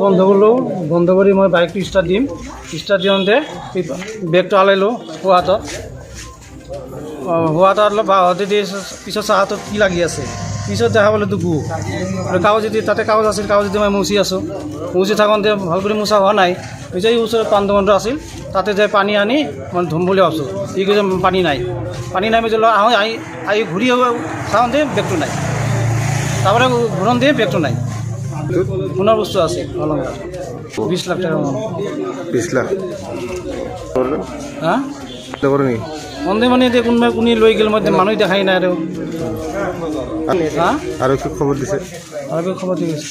বন্ধ করলো, বন্ধ করে মই বাইকটো ষ্টাৰ্ট দিওঁতে বেগটো আলাইলোঁ হোৱাটো অলপ বাহঁতে দিয়ে পিছত চাহাটোত কি লাগি আছে, পিছত দেখা পালেতো গু আৰু কাগজ দি তাতে কাগজ আছিল, কাগজ দি মই মুচি আছোঁ, মুচি থাকোঁতে ভাল কৰি মোচা হোৱা নাই, পিছত এই ওচৰত পাণ্ডমন্ত্ৰ আছিল, তাতে যাই পানী আনি মই ধুম বুলি ভাবছোঁ, ই কৈছে পানী নাই পিছত আহি ঘূৰি চাওঁতে বেগটো নাই, তাৰপৰা ঘূৰণ দিয়ে বেগটো নাই, সোণৰ বস্তু আছে অলংকাৰ 20 লাখ টাকা মান। 20 লাখ হা নি মন্দিৰ মানে এতিয়া কোনোবাই কোনে লৈ গ'ল, মই মানুহ দেখাই নাই আৰু। হা আৰু কি খবৰ দিছে? আৰু খবৰ দি গৈছে।